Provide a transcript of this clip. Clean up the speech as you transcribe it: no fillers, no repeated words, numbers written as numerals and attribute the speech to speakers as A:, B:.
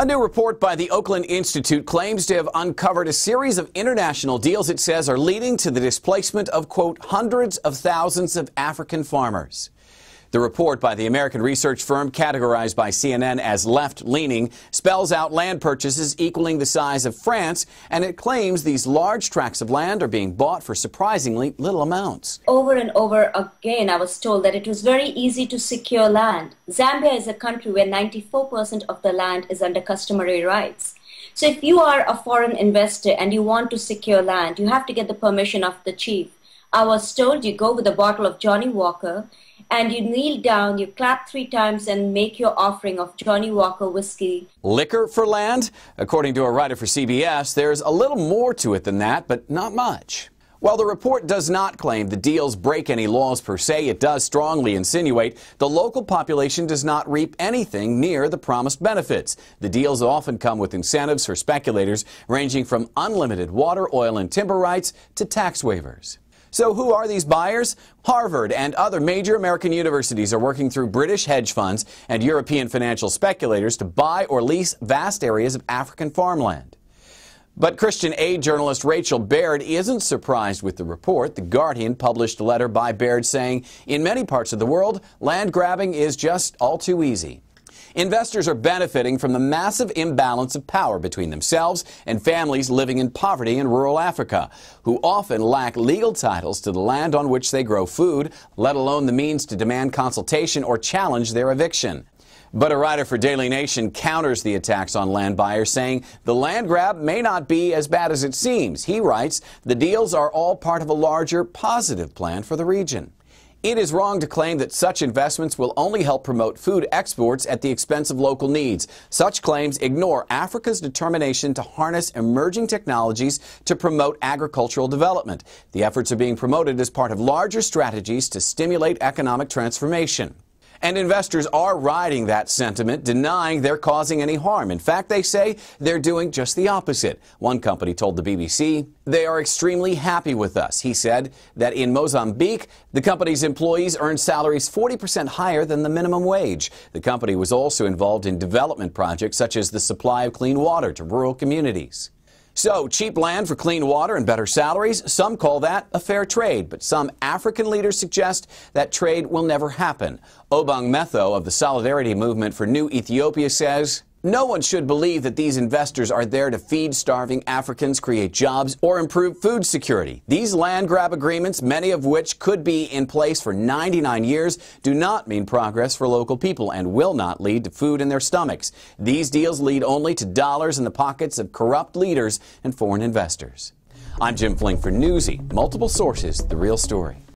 A: A new report by the Oakland Institute claims to have uncovered a series of international deals it says are leading to the displacement of, quote, hundreds of thousands of African farmers. The report by the American research firm, categorized by CNN as left-leaning, spells out land purchases equaling the size of France, and it claims these large tracts of land are being bought for surprisingly little amounts.
B: Over and over again, I was told that it was very easy to secure land. Zambia is a country where 94% of the land is under customary rights. So if you are a foreign investor and you want to secure land, you have to get the permission of the chief. I was told you go with a bottle of Johnny Walker and you kneel down, you clap 3 times and make your offering of Johnny Walker whiskey.
A: Liquor for land? According to a writer for CBS, there's a little more to it than that, but not much. While the report does not claim the deals break any laws per se, it does strongly insinuate the local population does not reap anything near the promised benefits. The deals often come with incentives for speculators ranging from unlimited water, oil, and timber rights to tax waivers. So who are these buyers? Harvard and other major American universities are working through British hedge funds and European financial speculators to buy or lease vast areas of African farmland. But Christian aid journalist Rachel Baird isn't surprised with the report. The Guardian published a letter by Baird saying, in many parts of the world, land grabbing is just all too easy. Investors are benefiting from the massive imbalance of power between themselves and families living in poverty in rural Africa, who often lack legal titles to the land on which they grow food, let alone the means to demand consultation or challenge their eviction. But a writer for Daily Nation counters the attacks on land buyers, saying the land grab may not be as bad as it seems. He writes, the deals are all part of a larger positive plan for the region. It is wrong to claim that such investments will only help promote food exports at the expense of local needs. Such claims ignore Africa's determination to harness emerging technologies to promote agricultural development. The efforts are being promoted as part of larger strategies to stimulate economic transformation. And investors are riding that sentiment, denying they're causing any harm. In fact, they say they're doing just the opposite. One company told the BBC, they are extremely happy with us. He said that in Mozambique, the company's employees earn salaries 40% higher than the minimum wage. The company was also involved in development projects such as the supply of clean water to rural communities. So, cheap land for clean water and better salaries, some call that a fair trade, but some African leaders suggest that trade will never happen. Obang Metho of the Solidarity Movement for New Ethiopia says, no one should believe that these investors are there to feed starving Africans, create jobs, or improve food security. These land grab agreements, many of which could be in place for 99 years, do not mean progress for local people and will not lead to food in their stomachs. These deals lead only to dollars in the pockets of corrupt leaders and foreign investors. I'm Jim Fling for Newsy. Multiple sources, the real story.